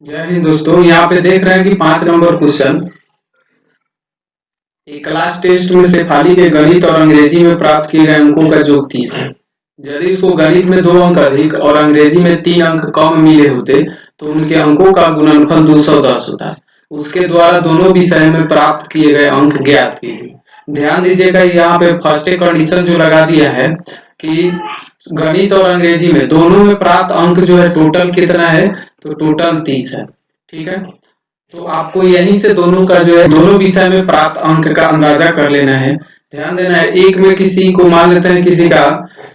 जय हिंद दोस्तों। यहाँ पे देख रहे हैं कि 5 नंबर क्वेश्चन एक क्लास टेस्ट में शेफाली के गणित और अंग्रेजी में प्राप्त किए गए अंकों का योग 30 है। यदि उसको गणित में 2 अंक अधिक और अंग्रेजी में 3 अंक कम मिले होते तो उनके अंकों का गुणनफल 210 होता है। उसके द्वारा दोनों विषय में प्राप्त किए गए अंक ज्ञात कीजिए। ध्यान दीजिएगा, यहाँ पे फर्स्ट कंडीशन जो लगा दिया है कि गणित और अंग्रेजी में दोनों में प्राप्त अंक जो है टोटल कितना है, तो टोटल 30 है। ठीक है, तो आपको यहीं से दोनों का जो है दोनों विषय में प्राप्त अंक का अंदाजा कर लेना है। ध्यान देना है, एक में किसी को मान लेते हैं, किसी का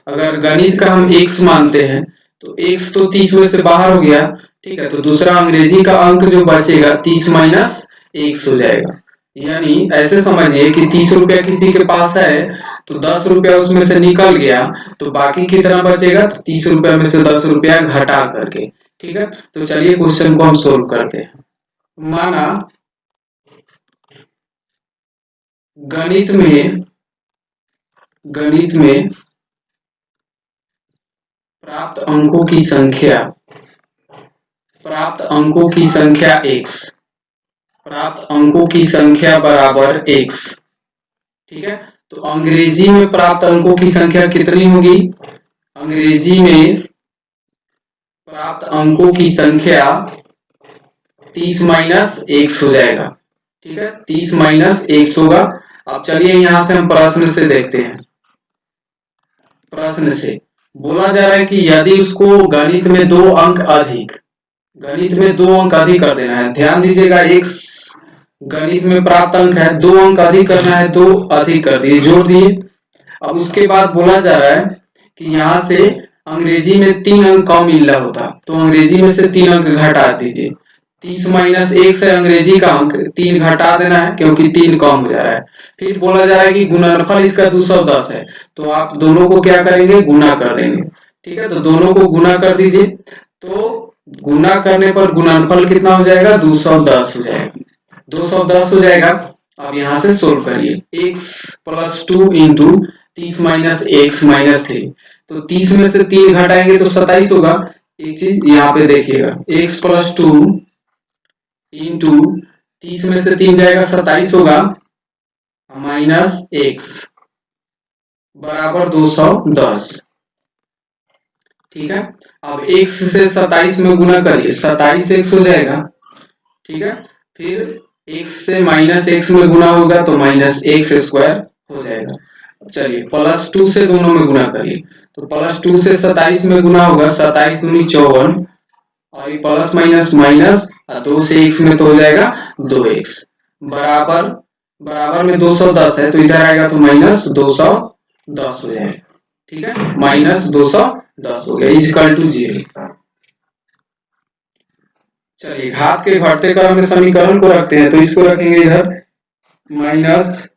अगर गणित का हम x मानते हैं तो x तो 30 में से बाहर हो गया। ठीक है, तो दूसरा अंग्रेजी का अंक जो बचेगा 30 माइनस x हो जाएगा। यानी ऐसे समझिए कि 30 रुपया किसी के पास है तो 10 रुपया उसमें से निकल गया, तो बाकी कितना बचेगा, तो 30 रुपया में से 10 रुपया घटा करके। ठीक है, तो चलिए क्वेश्चन को हम सोल्व करते हैं। माना गणित में प्राप्त अंकों की संख्या x, प्राप्त अंकों की संख्या बराबर x। ठीक है, तो अंग्रेजी में प्राप्त अंकों की संख्या कितनी होगी, अंग्रेजी में प्राप्त अंकों की संख्या 30 माइनस x हो जाएगा। ठीक है, 30 माइनस x होगा। अब चलिए यहां से हम प्रश्न से देखते हैं। प्रश्न से बोला जा रहा है कि यदि उसको गणित में 2 अंक अधिक कर देना है। ध्यान दीजिएगा, x गणित में प्राप्त अंक है, 2 अंक अधिक करना है, 2 अधिक कर दिए, जोड़ दिए। अब उसके बाद बोला जा रहा है कि यहाँ से अंग्रेजी में 3 अंक कम मिल रहा होता तो अंग्रेजी में से 3 अंक घटा दीजिए। 30 माइनस 1 से अंग्रेजी का अंक 3 घटा देना है क्योंकि 3 कम हो जा रहा है। फिर बोला जा रहा है कि गुणनफल इसका 210 है, तो आप दोनों को क्या करेंगे, गुना कर देंगे। ठीक है, तो दोनों को गुना कर दीजिए, तो गुना करने पर गुणनफल कितना हो जाएगा, 210 हो जाएगा। 210 हो जाएगा। अब यहाँ से सोल्व करिए, x plus 2 into 30 minus x minus 3, तो 30 में से 3 घटाएंगे तो 27 होगा। एक चीज यहाँ पे देखिएगा, x प्लस 2 इंटू 30 में से 3 जाएगा 27 होगा, माइनस x बराबर 210। ठीक है, अब x से 27 में गुना करिए, 27x हो जाएगा। ठीक है, फिर x से माइनस x में गुना होगा तो माइनस एक्स स्क्वायर हो जाएगा। चलिए प्लस 2 से दोनों में गुना करिए, तो प्लस 2 से 27 में गुना होगा, 27 दूनी 54, और ये प्लस माइनस माइनस, 2 से x में तो हो जाएगा 2x, बराबर बराबर में 210 है तो इधर आएगा तो माइनस 210 हो जाएगा। ठीक है, माइनस 210 हो गया, इक्वल टू 0। चलिए घात के घटते क्रम में समीकरण को रखते हैं, तो इसको रखेंगे इधर माइनस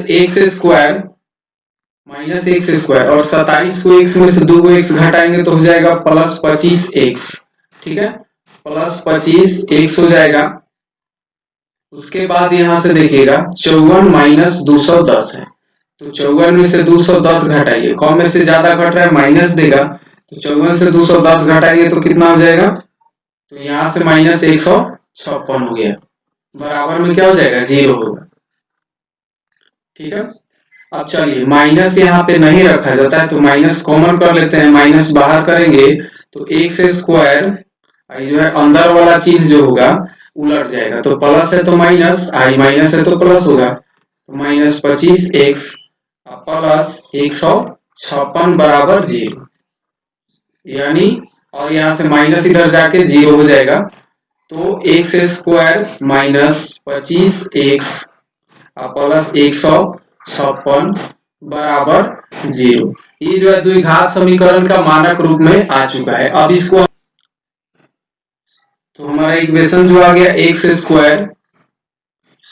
एक्स स्क्वायर और 27 को x में से 2 को x घटाएंगे तो हो जाएगा प्लस 25x। ठीक है, प्लस 25x हो जाएगा। उसके बाद यहां से देखिएगा 54 माइनस 210 है, तो 54 में से 210 घटाइए, कम में से ज्यादा घट रहा है माइनस देगा, तो 54 से 210 घटाइए तो कितना हो जाएगा, तो यहां से माइनस 156 हो गया, बराबर में क्या हो जाएगा, 0 होगा। ठीक है, अब चलिए माइनस यहाँ पे नहीं रखा जाता है तो माइनस कॉमन कर लेते हैं, माइनस बाहर करेंगे तो एक्स स्क्वायर जो है अंदर वाला चिन्ह जो होगा उलट जाएगा, तो प्लस है तो माइनस, आई माइनस है तो प्लस होगा, तो माइनस 25x प्लस 156 बराबर 0। यानी और यहाँ से माइनस इधर जाके 0 हो जाएगा, तो x square minus 25x plus 156 बराबर 0। ये जो है द्विघात समीकरण का मानक रूप में आ चुका है। अब इसको तो हमारा इक्वेशन जो आ गया एक्स स्क्वायर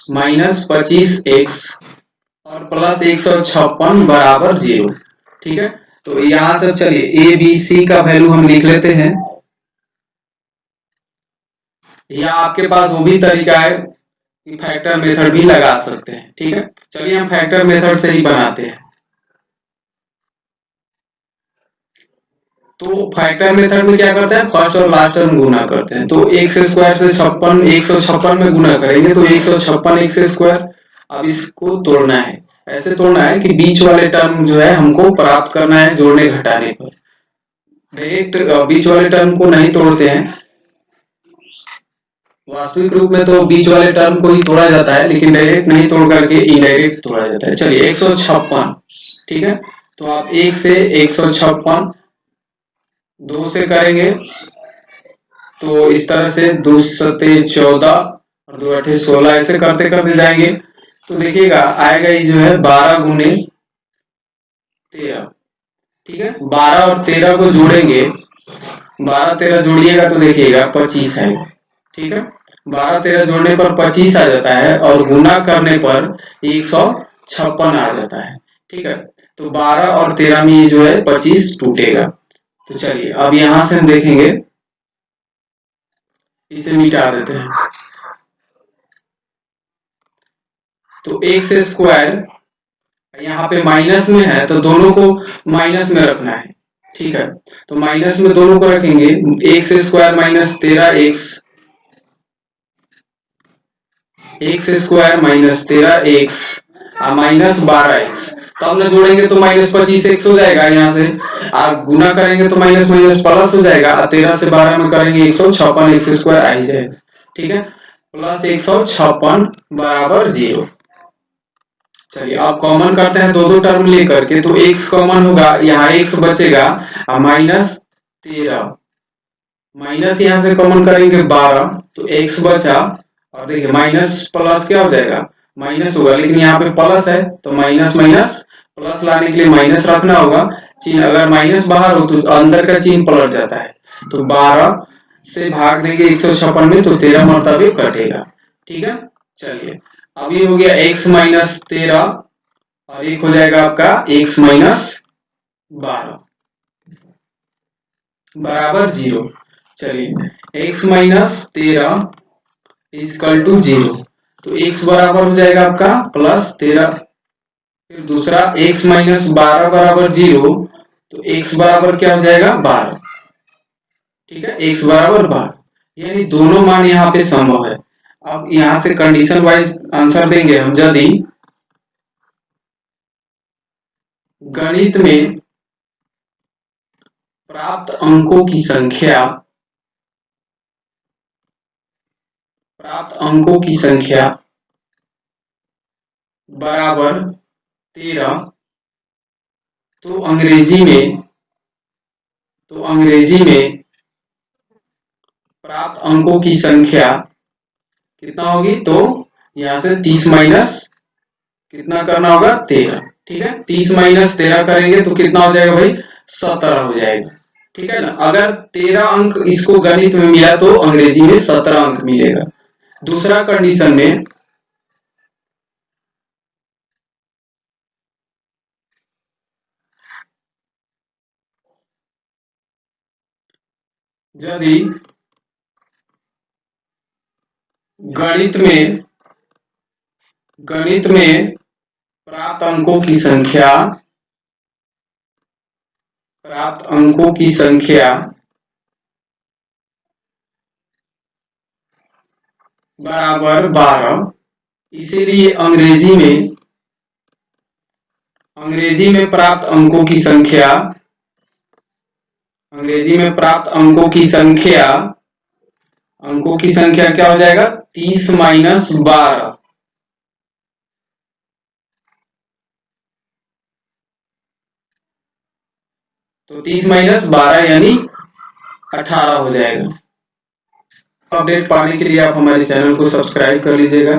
माइनस 25x और प्लस 156 बराबर 0। ठीक है, तो यहां से चलिए ए बी सी का वैल्यू हम लिख लेते हैं, या आपके पास वो भी तरीका है कि फैक्टर मेथड भी लगा सकते हैं। ठीक है, चलिए हम फैक्टर मेथड से ही बनाते हैं। तो फैक्टर मेथड में क्या करते हैं, फर्स्ट और लास्ट टर्म गुना करते हैं। तो एक्स स्क्वायर से 56, 156 में गुना करेंगे तो 156 एक्स स्क्वायर। अब इसको तोड़ना है, ऐसे तोड़ना है कि बीच वाले टर्म जो है हमको प्राप्त करना है जोड़ने घटाने पर। डायरेक्ट बीच वाले टर्म को नहीं तोड़ते हैं, वास्तविक रूप में तो बीच वाले टर्म को ही तोड़ा जाता है, लेकिन डायरेक्ट नहीं तोड़ करके इनडायरेक्ट तोड़ा जाता है। चलिए 156, ठीक है, तो आप 1 से 156 2 से करेंगे तो इस तरह से 2 सते 14 और 2 अठे 16 ऐसे करते करते जाएंगे तो देखिएगा आएगा ये जो है 12 गुने 13। ठीक है, 12 और 13 को जोड़ेंगे, 12 13 जोड़िएगा तो देखिएगा 25 आएगा। ठीक है, 12 13 जोड़ने पर 25 आ जाता है और गुना करने पर 156 आ जाता है। ठीक है, तो 12 और 13 में ये जो है 25 टूटेगा। तो चलिए अब यहां से हम देखेंगे, इसे मिटा देते हैं। तो एक्स स्क्वायर यहाँ पे माइनस में है तो दोनों को माइनस में रखना है। ठीक है, तो माइनस में दोनों को रखेंगे, x square minus 13 x, x square minus 13 x minus 12 x. तो हम लोग जोड़ेंगे तो माइनस 25 एक्स हो जाएगा, यहाँ से और गुना करेंगे तो माइनस माइनस प्लस हो जाएगा। 13 से 12 में करेंगे 156 एक्स स्क्वायर आ ही जाएगा। ठीक है, प्लस 156 बराबर 0। चलिए अब कॉमन करते हैं दो दो टर्म लेकर के, तो x कॉमन होगा, यहाँ x बचेगा और माइनस 13 माइनस यहाँ से कॉमन करेंगे 12 तो x बचा और देखिए माइनस प्लस क्या हो जाएगा, माइनस होगा, लेकिन यहाँ पे प्लस है तो माइनस माइनस प्लस लाने के लिए माइनस रखना होगा। चिन्ह अगर माइनस बाहर हो तो अंदर का चिन्ह पलट जाता है। तो 12 से भाग देंगे 156 में तो 13 मरतबे कटेगा। ठीक है, चलिए अब ये हो गया x माइनस 13 और एक हो जाएगा आपका x माइनस 12 बराबर 0। चलिए x माइनस 13 इजकल टू 0, तो x बराबर हो जाएगा आपका प्लस 13। फिर दूसरा x माइनस 12 बराबर 0, तो x बराबर क्या हो जाएगा 12। ठीक है, x बराबर 12, यानी दोनों मान यहाँ पे संभव है। अब यहाँ से कंडीशन वाइज आंसर देंगे हम। यदि गणित में प्राप्त अंकों की संख्या बराबर 13, तो अंग्रेजी में प्राप्त अंकों की संख्या कितना होगी, तो यहां से 30 माइनस कितना करना होगा 13। ठीक है, 30 माइनस 13 करेंगे तो कितना हो जाएगा भाई 17 हो जाएगा। ठीक है ना, अगर 13 अंक इसको गणित में मिला तो अंग्रेजी में 17 अंक मिलेगा। दूसरा कंडीशन में यदि गणित में प्राप्त अंकों की संख्या बराबर 12, इसीलिए अंग्रेजी में प्राप्त अंकों की संख्या क्या हो जाएगा 30 माइनस 12। तो 30 माइनस 12 यानी 18 हो जाएगा। अपडेट पाने के लिए आप हमारे चैनल को सब्सक्राइब कर लीजिएगा।